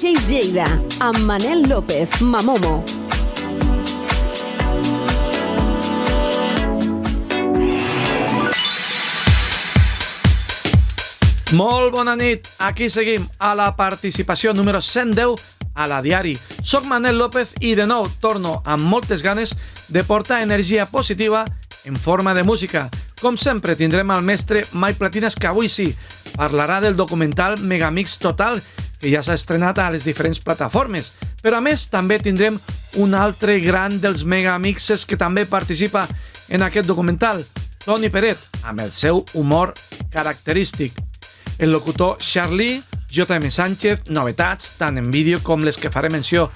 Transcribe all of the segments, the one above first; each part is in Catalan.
DJs Lleida, amb Manel López, Mamomo. Molt bona nit, aquí seguim a la participació número 110 a la diari. Soc Manel López i de nou torno amb moltes ganes de portar energia positiva en forma de música. Com sempre tindrem el mestre Mike Platinas, que avui sí parlarà del documental Megamix Total, que ja s'ha estrenat a les diferents plataformes. Però a més també tindrem un altre gran dels megamixes que també participa en aquest documental, Toni Peret, amb el seu humor característic. El locutor Charlie, J.M. Sánchez, novetats tant en vídeo com les que faré menció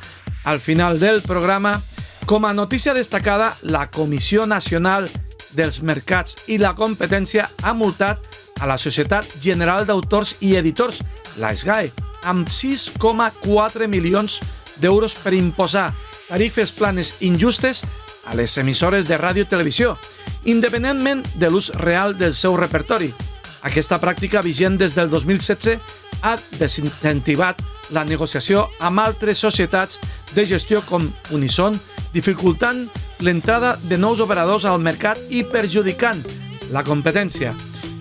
al final del programa. Com a notícia destacada, la Comissió Nacional dels Mercats i la Competència ha multat a la Societat General d'Autors i Editors, la SGAE, amb 6,4 milions d'euros per imposar tarifes planes injustes a les emissores de ràdio i televisió, independentment de l'ús real del seu repertori. Aquesta pràctica, vigent des del 2016, ha desincentivat la negociació amb altres societats de gestió com Unison, dificultant l'entrada de nous operadors al mercat i perjudicant la competència.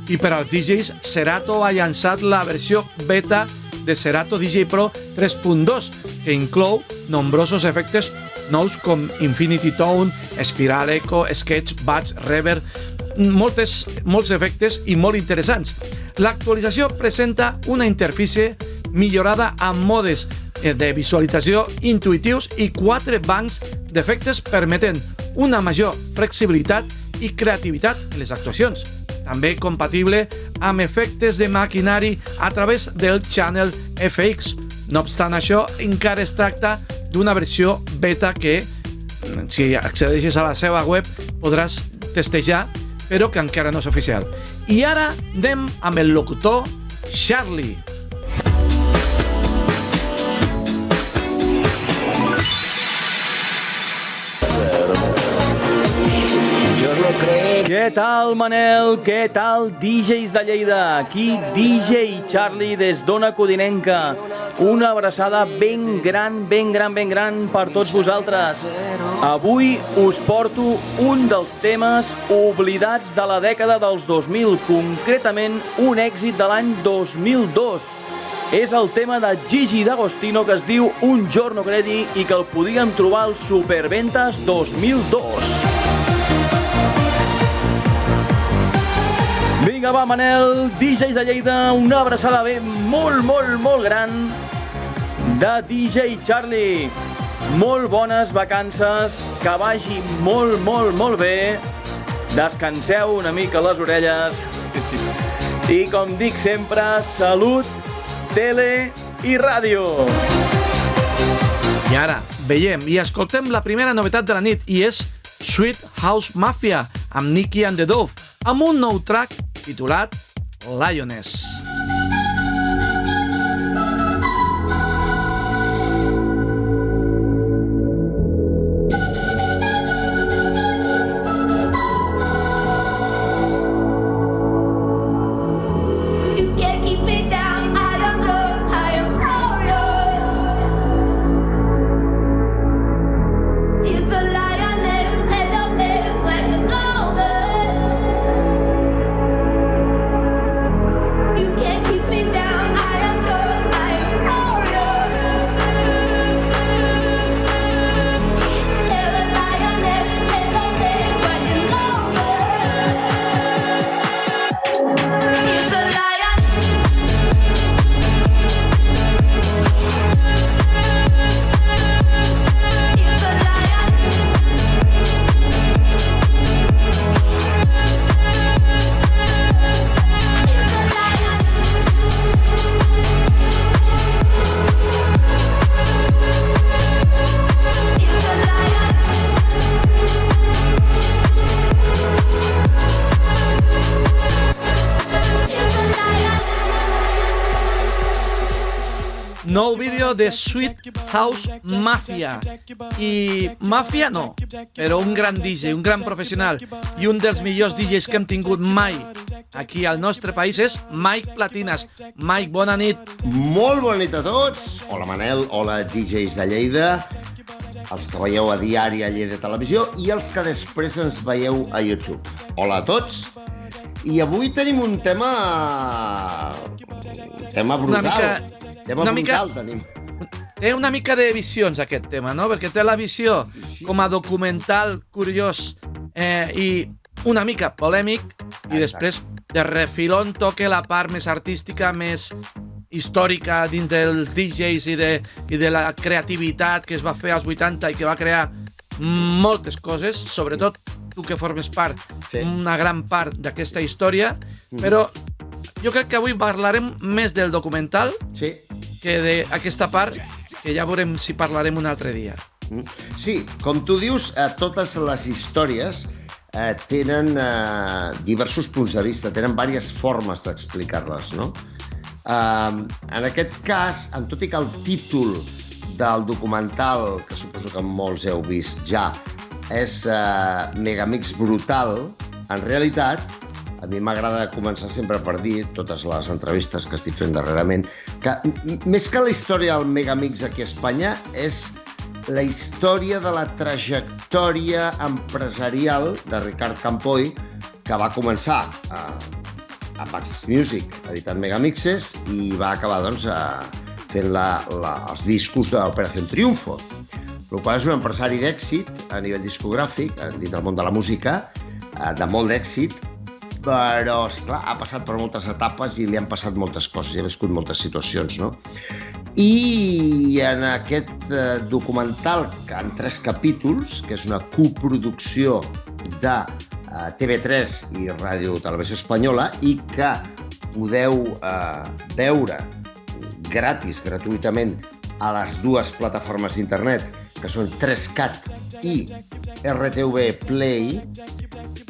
I per als DJs, Serato ha llançat la versió beta de Serato DJ Pro 3.2, que inclou nombrosos efectes nous com Infinity Tone, Spiral Echo, Sketch, Batch, Reverb, molts efectes i molt interessants. L'actualització presenta una interfície millorada amb modes de visualització intuitius i 4 bancs d'efectes permetent una major flexibilitat i creativitat en les actuacions. També compatible amb efectes de maquinari a través del Channel FX. No obstant això, encara es tracta d'una versió beta que, si accedeixes a la seva web, podràs testejar, però que encara no és oficial. I ara anem amb el locutor Charlie. Què tal, Manel? Què tal, DJs de Lleida? Aquí DJ Charlie des d'Ona Codinenca. Una abraçada ben gran per tots vosaltres. Avui us porto un dels temes oblidats de la dècada dels 2000, concretament un èxit de l'any 2002. És el tema de Gigi D'Agostino, que es diu Un giorno credi i que el podíem trobar al Superventas 2002. Vinga, va, Manel, DJs de Lleida, una abraçada ben molt gran de DJ Charlie. Molt bones vacances, que vagi molt bé, descanseu una mica les orelles i, com dic sempre, salut, tele i ràdio. I ara veiem i escoltem la primera novetat de la nit, i és Sweet House Mafia amb Nicky and the Dove, amb un nou track titulat Lioness. You can't nou vídeo de Sweet House Mafia. I Mafia no, però un gran DJ, un gran professional i un dels millors DJs que hem tingut mai aquí al nostre país és Mike Platinas. Mike, bona nit. Molt bona nit a tots. Hola Manel, hola DJs de Lleida, els que veieu a diari a Lleida Televisió i els que després ens veieu a YouTube. Hola a tots. I avui tenim un tema brutal. Té una mica de visions aquest tema, no? Perquè té la visió com a documental curiós i una mica polèmic, i després de refilón toca la part més artística, més històrica dins dels DJs i de la creativitat que es va fer als 80 i que va crear moltes coses, sobretot tu que formes part, una gran part d'aquesta història, però jo crec que avui parlarem més del documental que d'aquesta part, que ja veurem si parlarem un altre dia. Sí, com tu dius, totes les històries tenen diversos punts de vista, tenen diverses formes d'explicar-les, no? En aquest cas, tot i que el títol del documental, que suposo que molts heu vist ja, és Megamix Brutal, en realitat, a mi m'agrada començar sempre per dir, totes les entrevistes que estic fent darrerament, que més que la història del Megamix aquí a Espanya, és la història de la trajectòria empresarial de Ricard Campoy, que va començar a Max Music, editant megamixes, i va acabar fent els discos d'Operación Triunfo, el qual és un empresari d'èxit a nivell discogràfic, dins del món de la música, de molt d'èxit, però, esclar, ha passat per moltes etapes i li han passat moltes coses, i ha viscut moltes situacions, no? I en aquest documental, que en 3 capítols, que és una coproducció de TV3 i Ràdio Televisió Espanyola, i que podeu veure gratuïtament a les 2 plataformes d'internet, que són 3Cat i RTV Play.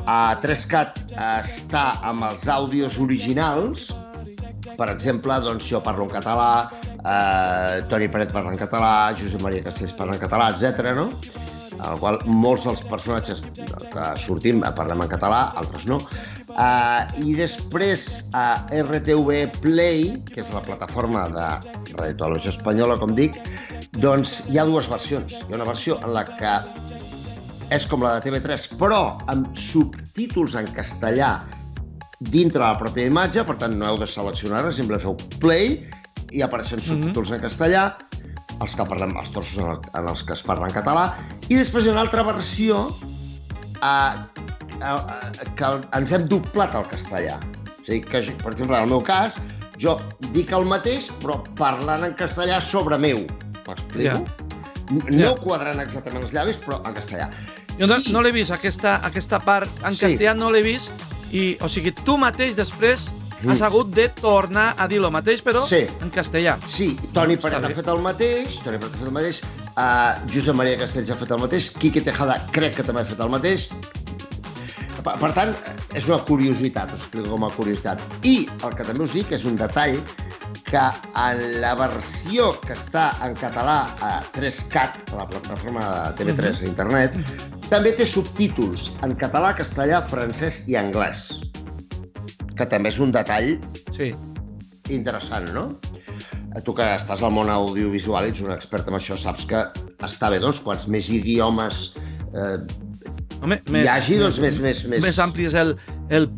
A 3Cat està amb els àudios originals, per exemple, jo parlo en català, Toni Peret parla en català, Josep Maria Castells parla en català, etc., no? En el qual molts dels personatges que sortim parlem en català, altres no. I després a RTV Play, que és la plataforma de Ràdio Televisió Espanyola, com dic, doncs hi ha 2 versions. Hi ha una versió en la que és com la de TV3, però amb subtítols en castellà dintre de la pròpia imatge, per tant no heu de seleccionar res, simplement feu play i apareixen subtítols en castellà, els que parlem, els trossos en els que es parla en català, i després hi ha una altra versió que ens hem doblat al castellà. O sigui, que, per exemple, en el meu cas, jo dic el mateix, però parlant en castellà sobre meu. M'explico? No quadrant exactament els llavis, però en castellà. Jo no l'he vist, aquesta part en castellà no l'he vist, i, o sigui, tu mateix després has hagut de tornar a dir el mateix, però en castellà. Sí, Toni Peret ha fet el mateix, Josep Maria Castells ha fet el mateix, Quique Tejada crec que també ha fet el mateix. Per tant, és una curiositat, us explico com a curiositat. I el que també us dic és un detall, que en la versió que està en català a 3Cat, a la plataforma de TV3 a internet, també té subtítols en català, castellà, francès i anglès, que també és un detall interessant, no? Tu que estàs al món audiovisual i ets un expert en això, saps que està bé, doncs, quants més idiomes hi hagi, doncs més ampli és el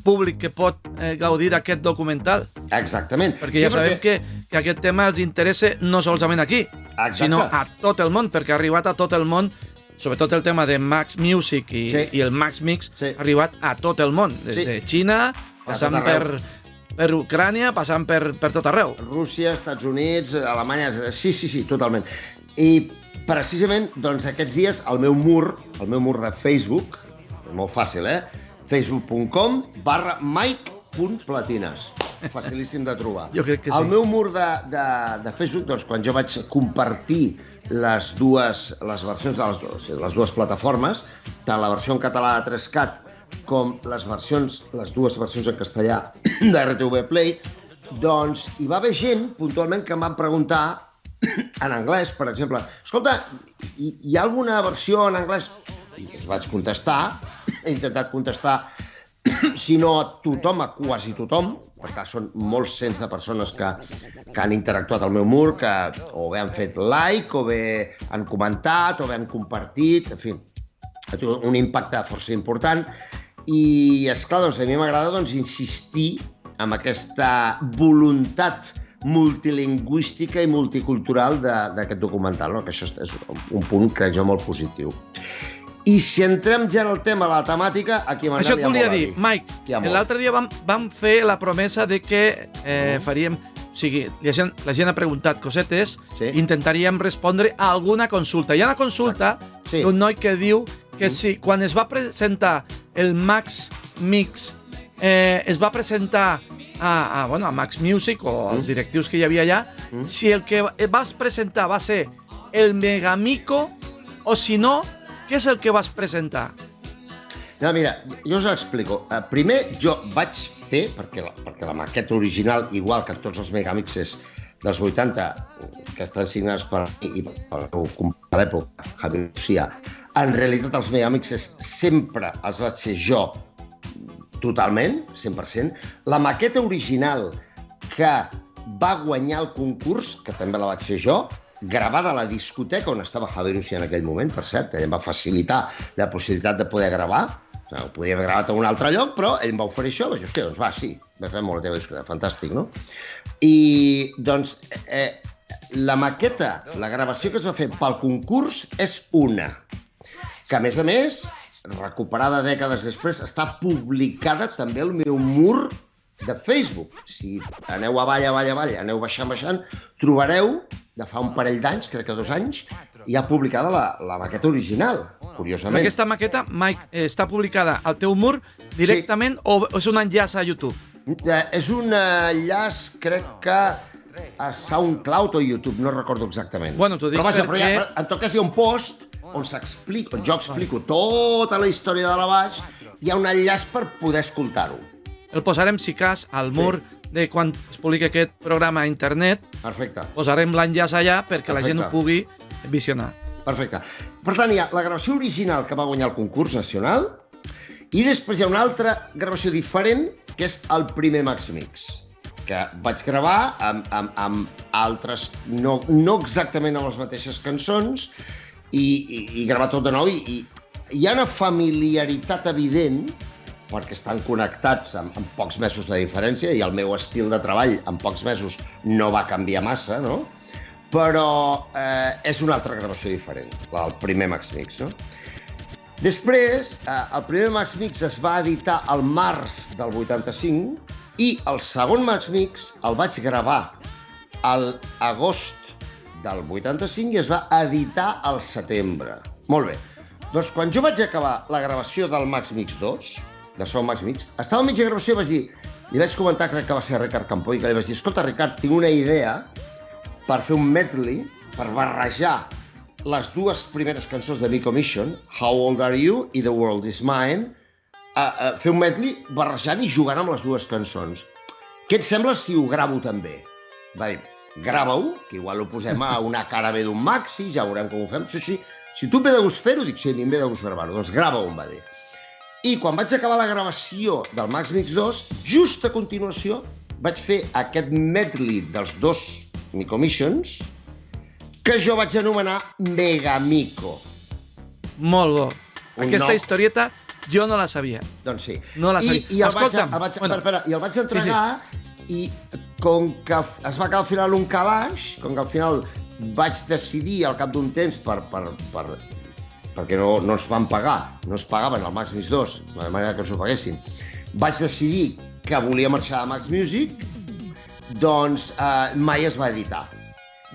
públic que pot gaudir d'aquest documental. Exactament. Perquè ja sabem que aquest tema els interessa no solament aquí, sinó a tot el món, perquè ha arribat a tot el món, sobretot el tema de Max Music i el Max Mix, ha arribat a tot el món, des de Xina, passant per Ucrània, passant per tot arreu. Rússia, Estats Units, Alemanya, sí, totalment. I precisament, doncs, aquests dies, el meu mur de Facebook, molt fàcil, facebook.com/Mike.Platinas. Facilíssim de trobar. Jo crec que sí. El meu mur de Facebook, doncs, quan jo vaig compartir les dues versions de les dues plataformes, tant la versió en català de 3Cat com les dues versions en castellà de RTV Play, doncs hi va haver gent, puntualment, que em van preguntar en anglès, per exemple. Escolta, hi ha alguna versió en anglès? I els vaig contestar, he intentat contestar, si no a tothom, a quasi tothom, perquè són molts cents de persones que han interactuat al meu mur, que o bé han fet like, o bé han comentat, o bé han compartit, en fi, un impacte força important. I, esclar, doncs, a mi m'agrada insistir en aquesta voluntat multilingüística i multicultural d'aquest documental, no? Que això és un punt, crec jo, molt positiu. I si entrem ja en el tema, la temàtica, aquí Manel això et volia dir, Mike, l'altre dia vam fer la promesa de que faríem, o sigui, la gent ha preguntat cosetes, intentaríem respondre a alguna consulta. Hi ha una consulta d'un noi que diu que si quan es va presentar el Max Mix, es va presentar a Max Music o als directius que hi havia allà, si el que vas presentar va ser el Megamico o si no, què és el que vas presentar? No, mira, jo us ho explico. Primer, jo vaig fer, perquè la maqueta original, igual que tots els Megamixes dels 80, que estan signats per mi i per el company de l'època, Javier Lucía, en realitat els Megamixes sempre els vaig fer jo totalment, 100%. La maqueta original que va guanyar el concurs, que també la vaig fer jo, gravada a la discoteca on estava Javier Lucía en aquell moment, per cert, ell em va facilitar la possibilitat de poder gravar. Ho podia haver gravat a un altre lloc, però ell em va oferir això. Vaig dir, hòstia, doncs va, sí, va fer molt la teva discoteca, fantàstic, no? I, doncs, la maqueta, la gravació que es va fer pel concurs és una, que a més, recuperada dècades després, està publicada també al meu mur de Facebook. Si aneu avall, aneu baixant, trobareu, de fa un parell d'anys, crec que 2 anys, ja publicada la maqueta original, curiosament. Aquesta maqueta, Mike, està publicada al teu mur directament o és un enllaç a YouTube? És un enllaç, crec que a SoundCloud o YouTube, no recordo exactament. Bueno, t'ho dic perquè... En tot cas hi ha un post on s'explica, on jo explico tota la història de la baix, hi ha un enllaç per poder escoltar-ho. El posarem, si cas, al mur de quan es publica aquest programa a internet. Perfecte. Posarem l'enllaç allà perquè la gent ho pugui visionar. Perfecte. Per tant, hi ha la gravació original que va guanyar el concurs nacional i després hi ha una altra gravació diferent que és el primer Max Mix, que vaig gravar amb altres, no exactament amb les mateixes cançons, i gravar tot de nou, i hi ha una familiaritat evident, perquè estan connectats amb pocs mesos de diferència, i el meu estil de treball en pocs mesos no va canviar massa, no? Però és una altra gravació diferent, la del primer Max Mix, no? Després, el primer Max Mix es va editar al març del 85 i el segon Max Mix el vaig gravar a l'agost del 85 i es va editar al setembre. Molt bé. Doncs quan jo vaig acabar la gravació del Max Mix 2, de segon Max Mix, estava a mitja gravació i vaig dir, li vaig comentar, crec que va ser a Ricard Campoy, que li vaig dir, escolta, Ricard, tinc una idea per fer un medley, per barrejar les dues primeres cançons de B-Commission, How Old Are You i The World Is Mine, fer un medley barrejant i jugant amb les dues cançons. Què et sembla si ho gravo també? Va dir, grava-ho, que igual ho posem a una cara B d'un maxi, ja veurem com ho fem. Si tu em ve de gust fer-ho, dic, sí, a mi em ve de gust gravar-ho, doncs grava-ho, em va dir. I quan vaig acabar la gravació del Max Mix 2, just a continuació vaig fer aquest medley dels dos B-Commissions, que jo vaig anomenar Megamico. Molt bo. Aquesta historieta jo no la sabia. Doncs sí. No la sabia. I el vaig entregar i com que es va quedar al final un calaix, com que al final vaig decidir al cap d'un temps perquè no ens van pagar, no es pagaven el Max Mix 2, de manera que ens ho paguessin, vaig decidir que volia marxar a Max Music, doncs mai es va editar.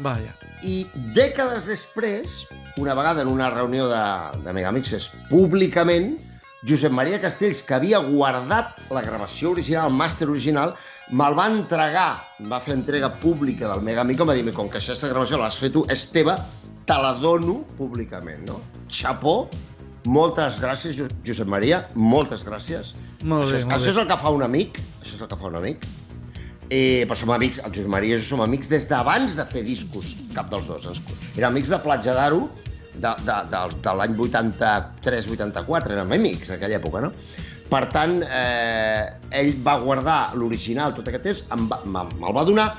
Vaja. I dècades després, una vegada en una reunió de Megamixes públicament, Josep Maria Castells, que havia guardat la gravació original, el màster original, me'l va entregar, va fer entrega pública del Megamico, em va dir, com que aquesta gravació l'has fet tu, és teva, te la dono públicament, no? Xapó, moltes gràcies, Josep Maria, moltes gràcies. Molt bé, molt bé. Això és el que fa un amic, això és el que fa un amic. Però som amics, el Josep Maria i jo som amics des d'abans de fer discos, cap dels dos. Érem amics de Platja d'Aro, de l'any 83-84, érem amics, en aquella època, no? Per tant, ell va guardar l'original tot aquest temps, me'l va donar,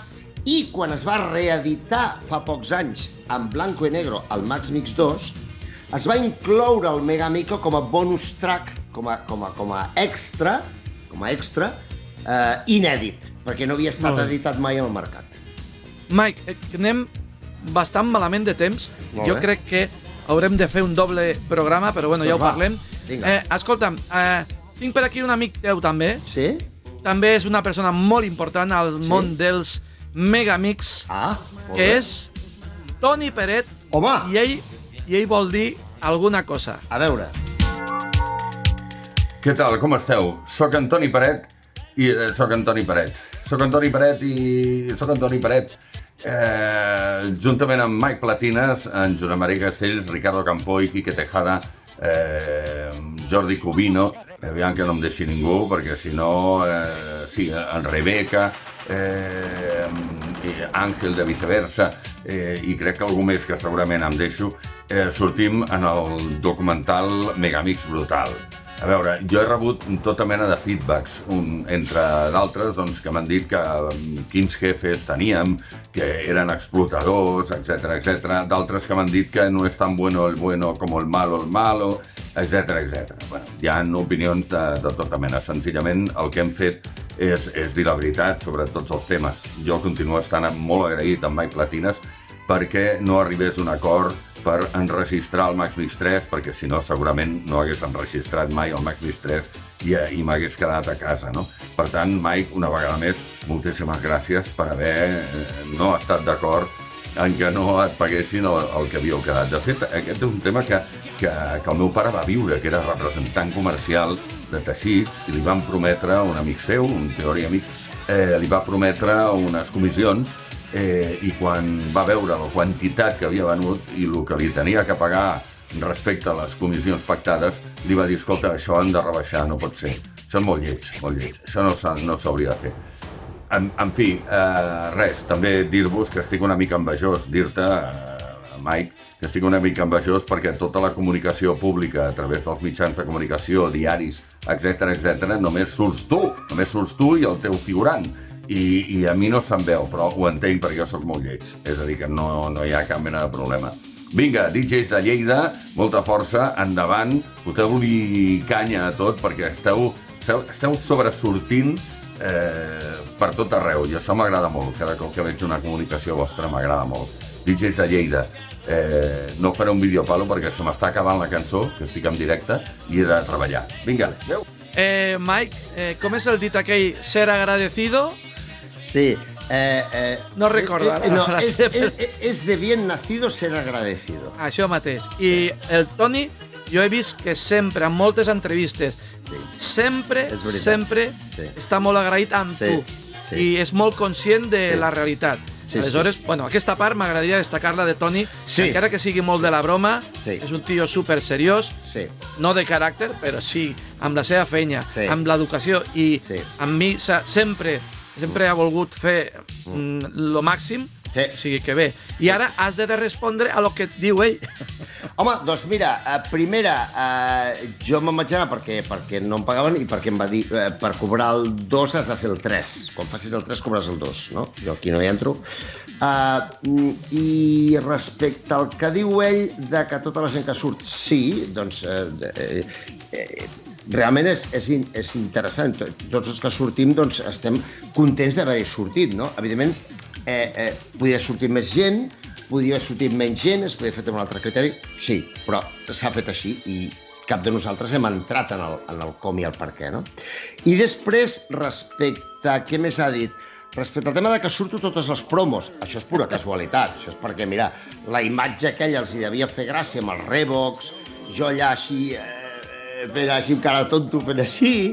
i quan es va reeditar fa pocs anys en blanco i negro el Max Mix 2, es va incloure el Megamico com a bonus track, com a extra, inèdit, perquè no havia estat editat mai al mercat. Mike, anem bastant malament de temps. Jo crec que haurem de fer un doble programa, però bueno, ja ho parlem. Escolta'm, tinc per aquí un amic teu també. Sí? També és una persona molt important al món dels Megamix, que és Toni Peret. Home! I ell vol dir alguna cosa. A veure. Què tal, com esteu? Soc Antoni Peret. Juntament amb Mike Platines, en Josep Maria Castells, Ricardo Campoy, Quique Tejada, Jordi Cubino, aviam que no em deixi ningú, perquè si no, en Rebeca, Àngel de Viceversa, i crec que algú més que segurament em deixo, sortim en el documental Megamix Brutal. A veure, jo he rebut tota mena de feedbacks, entre d'altres que m'han dit que quins jefes teníem, que eren explotadors, etc. D'altres que m'han dit que no és tan bueno el bueno com el malo, etc. Bueno, hi ha opinions de tota mena. Senzillament el que hem fet és dir la veritat sobre tots els temes. Jo continuo estant molt agraït amb Mike Platines perquè no arribés a un acord per enregistrar el Max Mix 3, perquè si no segurament no hagués enregistrat mai el Max Mix 3 i m'hagués quedat a casa, no? Per tant, Mike, una vegada més, moltíssimes gràcies per haver no estat d'acord en que no et paguessin el que havíeu quedat. De fet, aquest és un tema que el meu pare va viure, que era representant comercial de teixits, i li van prometre un amic seu, un teòric amic, li va prometre unes comissions, i quan va veure la quantitat que havia venut i el que li tenia que pagar respecte a les comissions pactades, li va dir, escolta, això han de rebaixar, no pot ser. Això és molt lleig, això no s'hauria de fer. En fi, res, també dir-vos que estic una mica envejós, dir-te, Mike, que estic una mica envejós perquè tota la comunicació pública a través dels mitjans de comunicació, diaris, etc, només surts tu i el teu figurant. I a mi no se'm veu, però ho entenc perquè jo sóc molt lleig. És a dir, que no hi ha cap mena de problema. Vinga, DJs de Lleida, molta força, endavant, foteu-li canya a tot perquè esteu sobresortint per tot arreu. I això m'agrada molt, cada cop que veig una comunicació vostra m'agrada molt. DJs de Lleida, no faré un videopalo perquè se m'està acabant la cançó, que estic en directe, i he de treballar. Vinga, adéu. Mike, com és el dit aquell, ser agradecido? Sí. No recordo ara la frase. És de bien nacido ser agradecido. Això mateix. I el Toni, jo he vist que sempre, en moltes entrevistes, sempre està molt agraït amb tu. I és molt conscient de la realitat. Aleshores, bueno, aquesta part m'agradaria destacar-la de Toni, encara que sigui molt de la broma, és un tio super seriós, no de caràcter, però sí, amb la seva feina, amb l'educació, i amb mi sempre ha volgut fer lo màxim, o sigui que bé. I ara has de respondre a lo que et diu ell. Home, doncs mira, primera, jo me'n vaig anar perquè no em pagaven i perquè em va dir per cobrar el 2 has de fer el 3. Quan facis el 3 cobres el 2, no? Jo aquí no hi entro. I respecte al que diu ell de que tota la gent que surt, sí, doncs realment és interessant. Tots els que sortim doncs estem contents d'haver-hi sortit, no? Evidentment, podia sortir més gent, podia sortir menys gent, es podia fer amb un altre criteri, sí, però s'ha fet així i cap de nosaltres hem entrat en el com i el per què, no? I després, respecte a què més ha dit, respecte al tema de que surto totes les promos, això és pura casualitat, això és perquè, mira, la imatge aquella els hi devia fer gràcia amb els Revox, jo allà així, fent així amb cara tonto, fent així,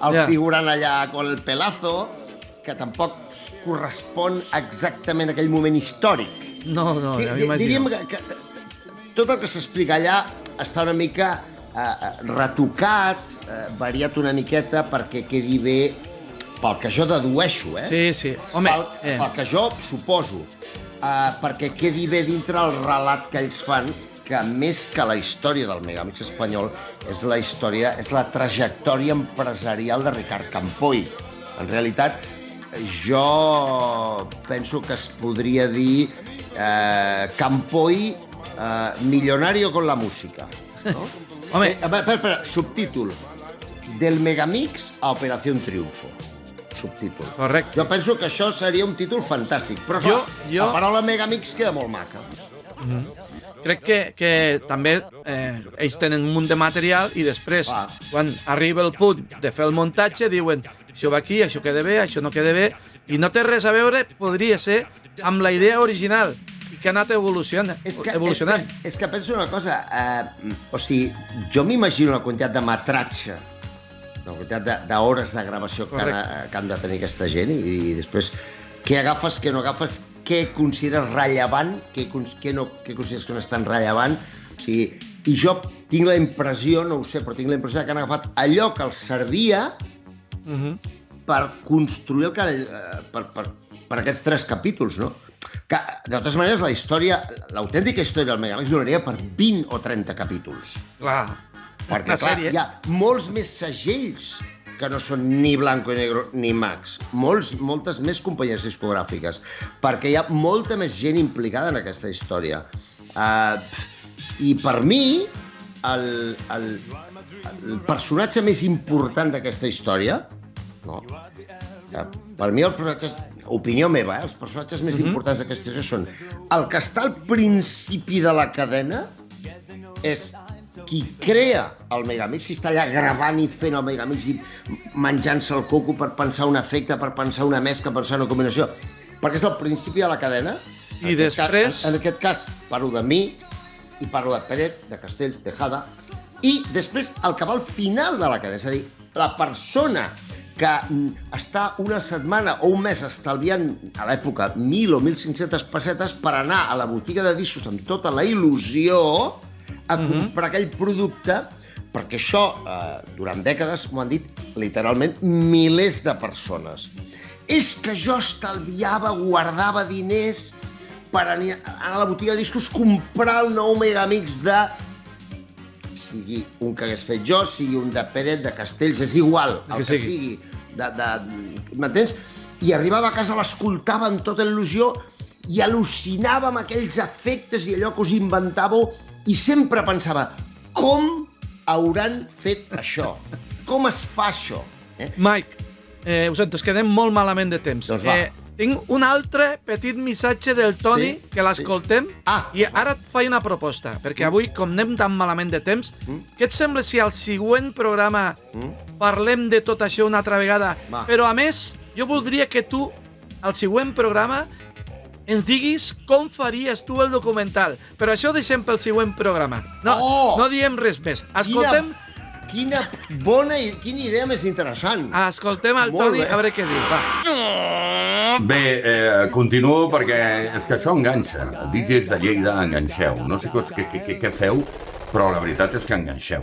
el figurant allà con el pelazo, que tampoc correspon exactament a aquell moment històric. No, ja m'imagino. Diríem que tot el que s'explica allà està una mica retocat, variat una miqueta perquè quedi bé pel que jo dedueixo, Sí. Home, pel que jo suposo, perquè quedi bé dintre el relat que ells fan, que més que la història del Megamix espanyol és la trajectòria empresarial de Ricard Campoy. En realitat, jo penso que es podria dir Campoy millonario con la música. ¿No? Home. Espera, subtítol. Del Megamix a Operación Triunfo. Subtítol. Correcte. Jo penso que això seria un títol fantàstic, però clar, la paraula Megamix queda molt maca. Crec que també ells tenen un munt de material i després, quan arriba el punt de fer el muntatge, diuen això va aquí, això queda bé, això no queda bé, i no té res a veure, podria ser, amb la idea original i que ha anat evolucionant. És que penso una cosa, o sigui, jo m'imagino la quantitat de metratge, la quantitat d'hores de gravació que han de tenir aquesta gent i després què agafes, què no agafes, què consideres rellevant, què consideres que no és tan rellevant. O sigui, i jo tinc la impressió, no ho sé, però tinc la impressió que han agafat allò que els servia per construir per aquests 3 capítols, no? Que, de totes maneres, l'autèntica història del Megamix donaria per 20 o 30 capítols. Clar, perquè, clar, hi ha molts més segells que no són ni Blanco i Negro ni Max. Moltes més companyies discogràfiques, perquè hi ha molta més gent implicada en aquesta història. I per mi, el personatge més important d'aquesta història, no, per mi opinió meva, els personatges més importants d'aquesta història són el que està al principi de la cadena, és qui crea el Megamix, si està allà gravant i fent el Megamix i menjant-se el coco per pensar un efecte, per pensar una mescla, per pensar una combinació, perquè és el principi de la cadena. I després... En aquest cas, parlo de mi, i parlo de Peret, de Castells, Tejada, i després el que va al final de la cadena, és a dir, la persona que està una setmana o un mes estalviant, a l'època, 1.000 o 1.500 pessetes per anar a la botiga de discos amb tota la il·lusió a comprar aquell producte, perquè això, durant dècades, m'ho han dit literalment milers de persones. És que jo estalviava, guardava diners per anar a la botiga de discos, comprar el nou Megamix de... sigui un que hagués fet jo, sigui un de Peret, de Castells, és igual, el que sigui. M'entens? I arribava a casa, l'escoltava amb tota il·lusió i al·lucinava amb aquells efectes i allò que us inventàveu i sempre pensava, com hauran fet això? Com es fa això? Mike, ho sento, es quedem molt malament de temps. Doncs va. Tinc un altre petit missatge del Toni, que l'escoltem, i ara et faig una proposta, perquè avui, com anem tan malament de temps, què et sembla si al següent programa parlem de tot això una altra vegada? Però, a més, jo voldria que tu, al següent programa, ens diguis com faries tu el documental. Però això ho deixem pel següent programa. No diem res més. Escoltem... Quina idea més interessant. Escoltem el Toni a veure què diu. Va. Bé, continuo perquè és que això enganxa. DJs de Lleida, enganxeu. No sé què feu, però la veritat és que enganxeu.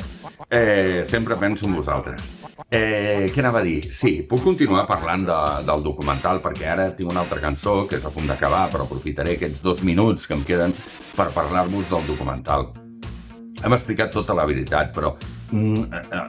Sempre penso en vosaltres. Què anava a dir? Sí, puc continuar parlant del documental perquè ara tinc una altra cançó que és a punt d'acabar, però aprofitaré aquests 2 minuts que em queden per parlar-vos del documental. Hem explicat tota la veritat, però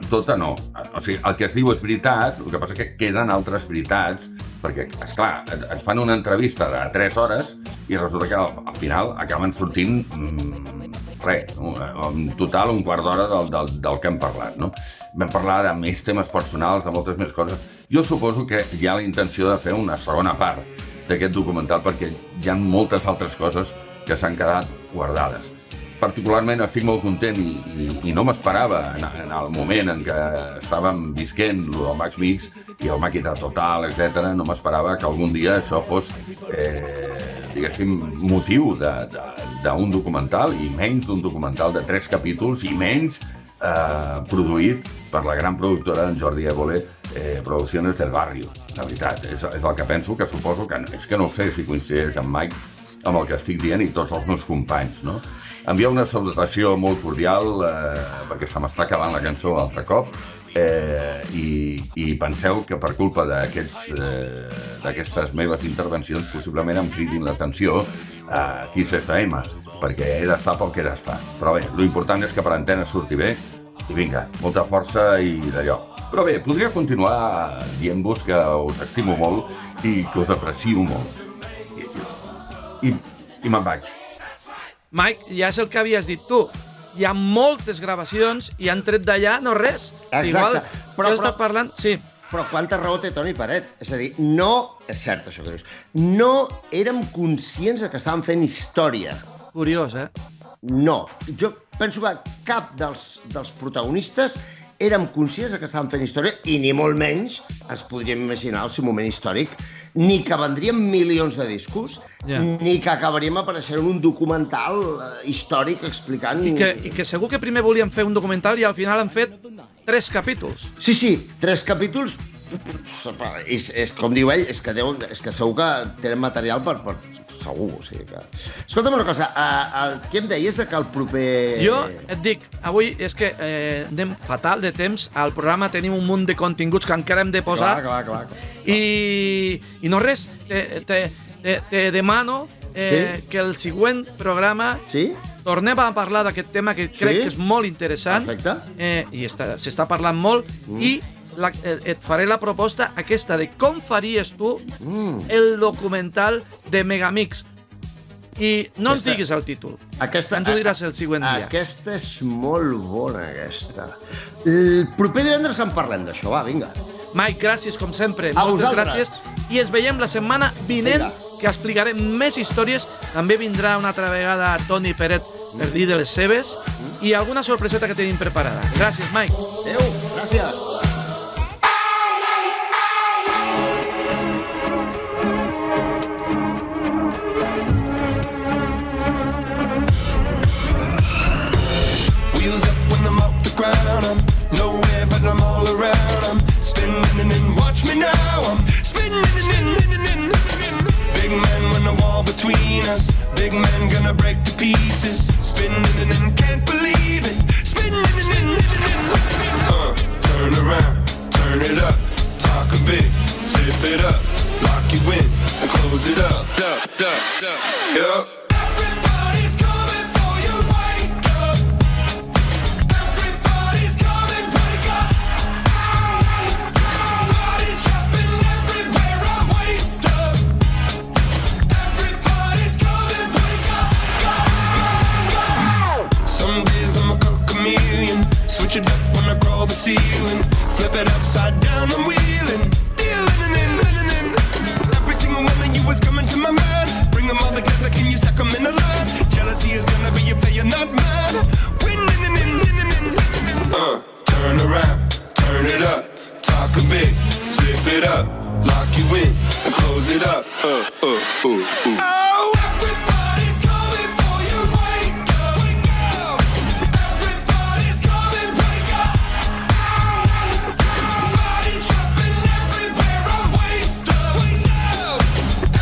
tota no. O sigui, el que es diu és veritat, el que passa que queden altres veritats, perquè, esclar, et fan una entrevista de 3 hores i resulta que al final acaben sortint en total un quart d'hora del que hem parlat, no? Vam parlar de més temes personals, de moltes més coses. Jo suposo que hi ha la intenció de fer una segona part d'aquest documental perquè hi ha moltes altres coses que s'han quedat guardades. Particularment estic molt content i no m'esperava en el moment en què estàvem visquent el Max Mix i el Màquina Total, etc. No m'esperava que algun dia això fos, diguéssim, motiu d'un documental i menys d'un documental de 3 capítols i menys produït per la gran productora en Jordi Évole, Producciones del Barrio. La veritat, és el que penso, que suposo que és que no sé si coincideix amb Mike amb el que estic dient i tots els meus companys, no? Enviar una salutació molt cordial, perquè se m'està acabant la cançó altre cop, i penseu que per culpa d'aquestes meves intervencions possiblement em cridin l'atenció a Kiss FM, perquè he d'estar pel que he d'estar. Però bé, l'important és que per antena surti bé i vinga, molta força i d'allò. Però bé, podria continuar dient-vos que us estimo molt i que us aprecio molt. I me'n vaig. Mike, ja és el que havies dit tu. Hi ha moltes gravacions i han tret d'allà no res. Exacte. Igual, Però- jo he estat parlant... Sí. Però quanta raó té Toni Peret? És a dir, no... És cert això que dius. No érem conscients de que estàvem fent història. Curiós, eh? No. Jo penso que cap dels protagonistes érem conscients de que estàvem fent història i ni molt menys ens podríem imaginar el seu moment històric, ni que vendríem milions de discos, ni que acabaríem apareixent en un documental històric explicant... I que segur que primer volíem fer un documental i al final han fet 3 capítols. Sí, 3 capítols. És com diu ell, és que segur que tenen material per segur, o sigui que... Escolta'm una cosa, què em deies de que el proper... Jo et dic, avui és que anem fatal de temps, al programa tenim un munt de continguts que encara hem de posar. Clar. I no res, te demano que el següent programa tornem a parlar d'aquest tema que crec que és molt interessant. Perfecte. I s'està parlant molt i et faré la proposta aquesta de com faries tu el documental de Megamix. I no ens diguis el títol. Ens ho diràs el següent dia. Aquesta és molt bona, aquesta. El proper divendres en parlem d'això, va, vinga. Mike, gràcies, com sempre. A Moltes vosaltres. gràcies. I ens veiem la setmana vinent, que explicarem més històries. També vindrà una altra vegada Toni Peret per dir de les seves i alguna sorpreseta que tenim preparada. Gràcies, Mike. Adéu, gràcies. I'm nowhere, but I'm all around. I'm spinning and watch me now. I'm spinning. Big man when the wall between us. Big man gonna break to pieces. Spinning and can't believe it. Spinning. Turn around, turn it up. Talk a bit, zip it up. Lock you in and close it up. Yup. Everybody's coming for you. Wake up. Everybody's coming. Wake up. Bodies dropping everywhere. I'm waist up. Everybody's coming. Wake up. Some days I'm a chameleon. Switch it up when I crawl the ceiling. Flip it upside down. I'm wheeling. Every single one of you is coming to my mind. Bring them all together, can you stack them in a line? Jealousy is gonna be a failure, not mine. Winning. Turn around, turn it up. Talk a bit, zip it up. Lock you in and close it up. Oh, everybody's coming for you. Wake up. Everybody's coming. Wake up. Bodies dropping everywhere. I'm waist up.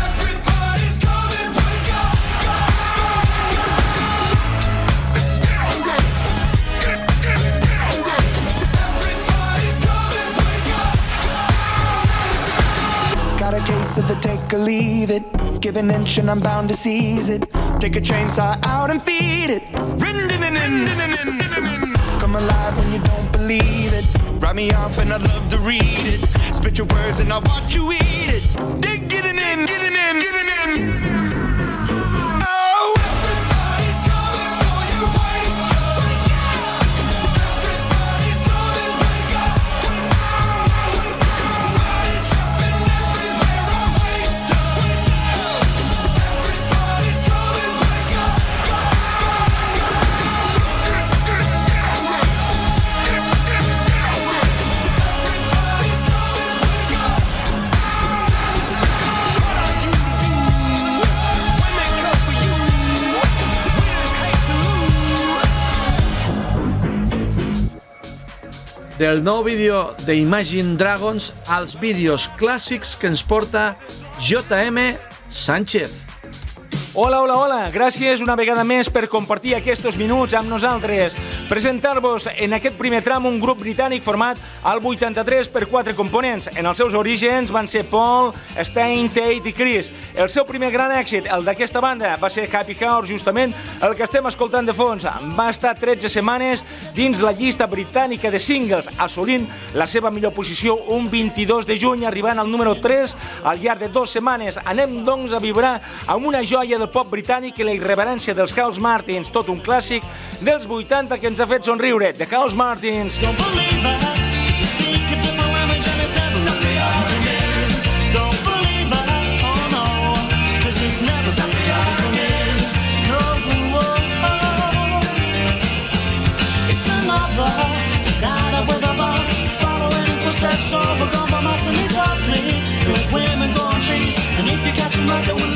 Everybody's coming. Wake up. Everybody's coming. Wake up. Got a case of the take or leave it. Give an inch and I'm bound to seize it. Take a chainsaw out and feed it. Come alive when you don't believe it. Write me off and I'd love to read it. Spit your words and I'll watch you eat it. Dig getting in. Oh, everybody's coming for you. Wake up. Everybody's coming. Wake up. Bodies dropping everywhere. I'm waist up. Everybody's coming. Wake up. Everybody's coming. Wake up. What are you to do when they come for you? Winners hate to lose. Del nou vídeo d'Imagine Dragons als vídeos clàssics que ens porta JM Sánchez. Hola, hola, hola. Gràcies una vegada més per compartir aquests minuts amb nosaltres. Presentar-vos en aquest primer tram un grup britànic format al 83 per 4 components. En els seus orígens van ser Paul, Stein, Tate i Chris. El seu primer gran èxit, el d'aquesta banda, va ser Happy Hour, justament el que estem escoltant de fons. Va estar 13 setmanes dins la llista britànica de singles, assolint la seva millor posició un 22 de juny, arribant al número 3 al llarg de 2 setmanes. Anem, doncs, a vibrar amb una joia del pop britànic i la irreverència dels House Martins, tot un clàssic dels 80 que ens ha fet somriure, The House Martins.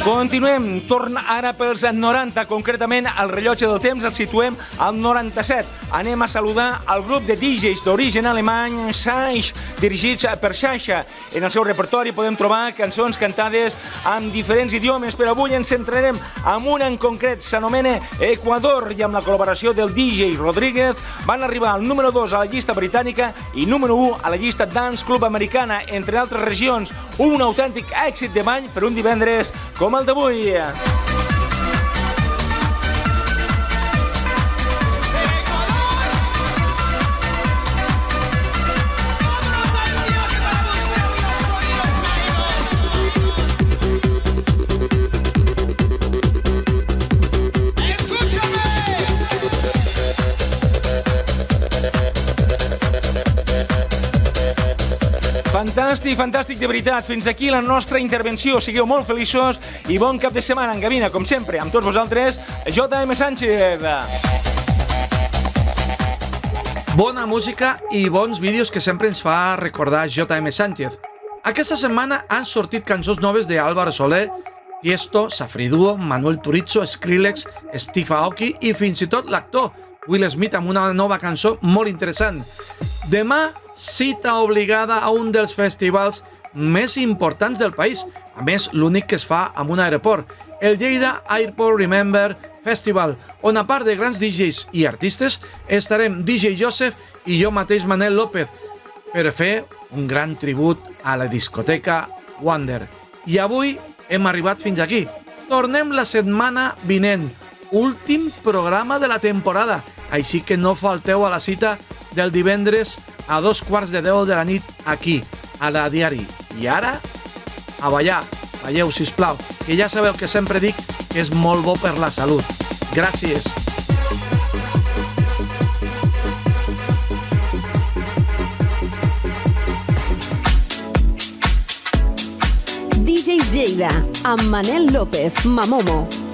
Continuem, torna ara pels 90, concretament el rellotge del temps el situem al 97. Anem a saludar el grup de DJs d'origen alemany Saish, dirigits per Sasha. En el seu repertori podem trobar cançons cantades en diferents idiomes, però avui ens centrarem en una en concret, s'anomena Equador, i amb la col·laboració del DJ Rodríguez van arribar al número 2 a la llista britànica i número 1 a la llista Dance Club americana, entre altres regions. Un autèntic èxit de ball per un divendres com el d'avui. Fantàstic de veritat. Fins aquí la nostra intervenció. Sigueu molt feliços i bon cap de setmana en Gavina, com sempre, amb tots vosaltres, J.M. Sánchez. Bona música i bons vídeos que sempre ens fa recordar J.M. Sánchez. Aquesta setmana han sortit cançons noves de Álvaro Soler, Tiesto, Safriduo, Manuel Turizo, Skrillex, Steve Aoki i fins i tot l'actor Will Smith amb una nova cançó molt interessant. Demà, cita obligada a un dels festivals més importants del país, a més l'únic que es fa en un aeroport, el Lleida Airport Remember Festival, on a part de grans DJs i artistes estarem DJ Joseph i jo mateix Manel López per fer un gran tribut a la discoteca Wonder. I avui hem arribat fins aquí. Tornem la setmana vinent, últim programa de la temporada, així que no falteu a la cita del divendres a 2:15 de la nit aquí, a la Diari. I ara, a ballar. Balleu, sisplau, que ja sabeu que sempre dic que és molt bo per la salut. Gràcies. DJs Lleida, amb Manel López, Mamomo.